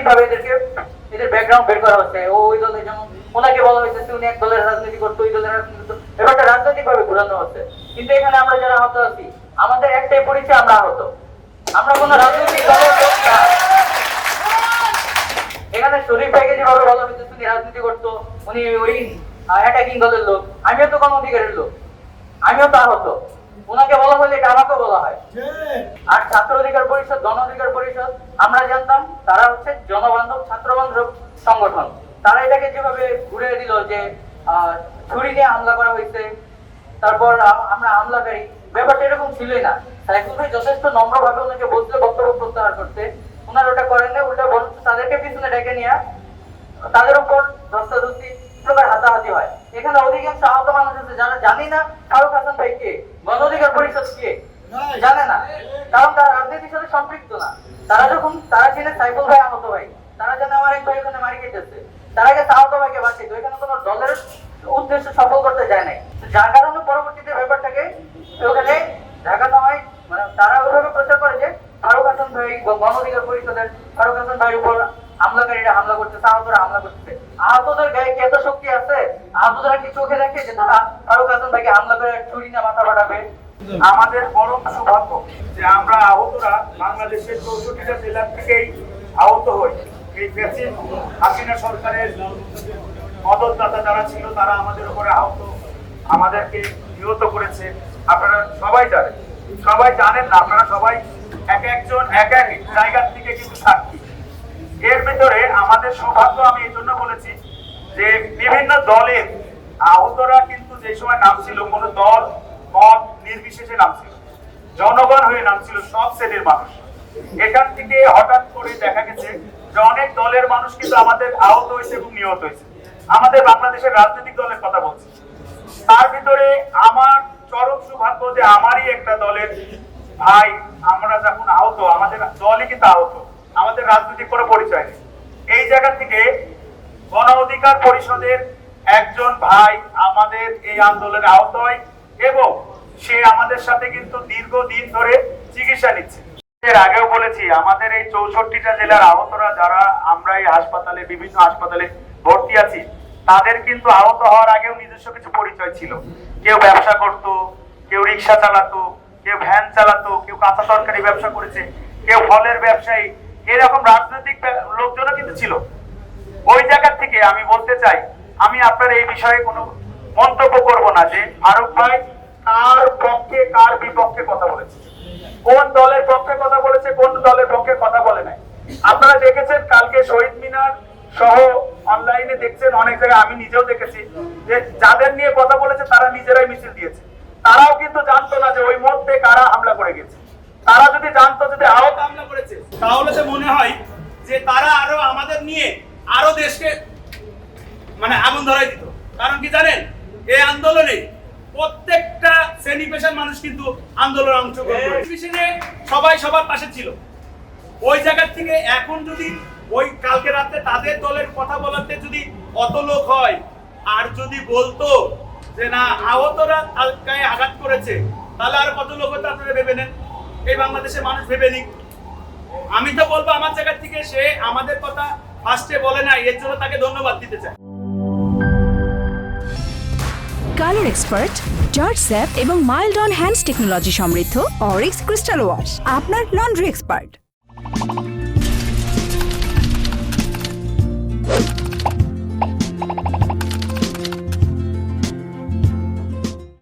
ভাবে এদের ব্যাকগ্রাউন্ড বের করা হচ্ছে। ওই দলের যেমন ওনাকে বলা হয়েছে উনি এক দলের রাজনীতি করতো, ওই দলের রাজনীতি করতো, ব্যাপারটা রাজনৈতিক ভাবে ঘুরানো হচ্ছে। কিন্তু এখানে আমরা যারা আহত আছি আমাদের একটাই পরিচয়, আমরা আহত, আমরা কোনো রাজনৈতিক দলের লোক না। এখানে শরীফ ভাইকে যেভাবে বলা হয়েছে উনি রাজনীতি করতো, উনি ওই অ্যাটাকিং দলের লোক, আমিও তো কোনো অধিকারের লোক, আমিও তো আহত, ওনাকে বলা হলে এটা আমাকেও বলা হয়। আর ছাত্র অধিকার পরিষদ, গণ অধিকার পরিষদ আমরা জানতাম তারা হচ্ছে জনবান্ধব ছাত্র বান্ধব সংগঠন। তারা এটাকে যেভাবে ঘুরে দিল যে ছুরি নিয়ে হামলা করা হয়েছে, তারপর আমরা হামলাকারী, ব্যাপারটা এরকম ছিলই না। সাইফুল ভাই যথেষ্ট নম্রভাবে ওনাকে বলতে বক্তব্য প্রত্যাহার করতে, ওনারা ওটা করেন না, উল্টা বরঞ্চ তাদেরকে পিছনে ডেকে নিয়ে তাদের উপর ধস্তাধস্তি প্রকার হাতাহাতি হয়। এখানে অধিকাংশ আহত মানুষ আছে যারা জানি না ফারুক হাসান ভাই কে, গণ অধিকার পরিষদ কে জানে না, কারণ তারা রাজনীতির সাথে সম্পৃক্ত না। তারা ছিলেন সাইফুল ভাই আহত ভাই, তারা জানে আমার এক ভাই ওখানে মারি কেটেছে, তারা গেছে আহত ভাইকে বাঁচিয়ে, এখানে কোনো দলের উদ্দেশ্য সফল করতে যায় নাই। যার কারণে পরবর্তীতে ব্যাপারটাকে ওখানে ঢাকানো হয়, মানে তারা ওইভাবে প্রচার করে যে ফারুক হাসান ভাই, গণ অধিকার পরিষদের ফারুক হাসান ভাইয়ের উপর হামলাকারীরা হামলা করতেছে, আহতরা হামলা করতেছে। আহতদের গায়ে কি এত শক্তি আছে? আহতরা কি চোখে দেখে যে তারা ফারুক হাসান ভাইকে হামলা করে ছুরি না মাথা ফাটাবে? আমাদের পরম সৌভাগ্য যে আমরা আহতরা বাংলাদেশের 64টা জেলা থেকেই আহত হই। এই ফ্যাসিস্ট হাসিনা সরকারের মদতদাতা যারা ছিল তারা আমাদের উপরে আহত, আমাদেরকে নিহত করেছে। আপনারা সবাই জানেন, সবাই জানেন না, আপনারা সবাই এক একজন এক এক জায়গা থেকে কিন্তু সাক্ষী। এর ভিতরে আমাদের সৌভাগ্য, আমি এই জন্য বলেছি যে বিভিন্ন দলের আহতরা কিন্তু যে সময় নাম ছিল কোনো দল মত নির্বিশেষে নাম ছিল, জনগণ হয়ে নাম ছিল, সব শ্রেণীর মানুষ। এখান থেকে হঠাৎ করে দেখা গেছে যে অনেক দলের মানুষ কিন্তু আমাদের আহত হয়েছে এবং নিহত হয়েছে। আমাদের বাংলাদেশের রাজনৈতিক দলের কথা বলছি, তার ভিতরে আমার চরম সৌভাগ্য যে আমারই একটা দলের ভাই, আমরা যখন আহত, আমাদের দলই কিন্তু আহত, আমাদের রাজনৈতিক কোনো পরিচয় নেই। এই জায়গা থেকে গণ অধিকার পরিষদের একজন ভাই আমাদের এই আন্দোলনে আহত হয় এবং সে আমাদের সাথে কিন্তু দীর্ঘদিন ধরে চিকিৎসা নিচ্ছে। এর আগেও বলেছি আমাদের এই 64টা জেলার আহতরা যারা আমরা এই হাসপাতালে, বিভিন্ন হাসপাতালে ভর্তি আছি, তাদের কিন্তু আহত হওয়ার আগেও নিজস্ব কিছু পরিচয় ছিল। কেউ ব্যবসা করত, কেউ রিক্সা চালাতো, কেউ ভ্যান চালাতো, কেউ কাঁচা তরকারি ব্যবসা করেছে, কেউ ফলের ব্যবসায়ী, এরকম রাজনৈতিক লোকজনও কিন্তু ছিল। ওই জায়গা থেকে আমি বলতে চাই, আমি আপনার এই বিষয়ে কোনো মন্তব্য করব না যে ফারুক ভাই কার পক্ষে কার বিপক্ষে কথা বলেছে, কোন দলের পক্ষে কথা বলেছে, কোন দলের পক্ষে কথা বলে নাই। আপনারা দেখেছেন কালকে শহীদ মিনার সহ অনলাইনে দেখছেন অনেক জায়গায়, আমি নিজেও দেখেছি যে যাদের নিয়ে কথা বলেছে তারা নিজেরাই মিছিল দিয়েছে। তারাও কিন্তু জানতো না যে ওই মুহূর্তে কারা হামলা করে গেছে। তারা যদি জানতো, যদি আহত হামলা করেছে, তাহলে তো মনে হয় যে তারা আরো আমাদের নিয়ে আরো দেশকে মানে আগুন ধরাই দিত। কারণ কি জানেন, এই আন্দোলনে প্রত্যেকটা শ্রেণী পেশার মানুষ কিন্তু আন্দোলনে অংশগ্রহণ করে, সবাই সবার পাশে ছিল। ওই জায়গা থেকে এখন যদি ওই কালকে রাতে তাদের দলের কথা বলাতে যদি অত লোক হয়, আর যদি বলতো যে না আহতরা গায়ে আঘাত করেছে, তাহলে আর কত লোক হতো আপনারা ভেবে নেন, এই বাংলাদেশের মানুষ ভেবে নিক। আমি তো বলবো আমার জায়গা থেকে সে আমাদের কথা ফার্স্টে বলে না, এর জন্য তাকে ধন্যবাদ দিতে চাই। কালার এক্সপার্ট, জর্জ স্যাপ এবং মাইল্ড অন হ্যান্ডস টেকনোলজি সমৃদ্ধ অরিক্স ক্রিস্টাল ওয়াশ আপনার লন্ড্রি এক্সপার্ট।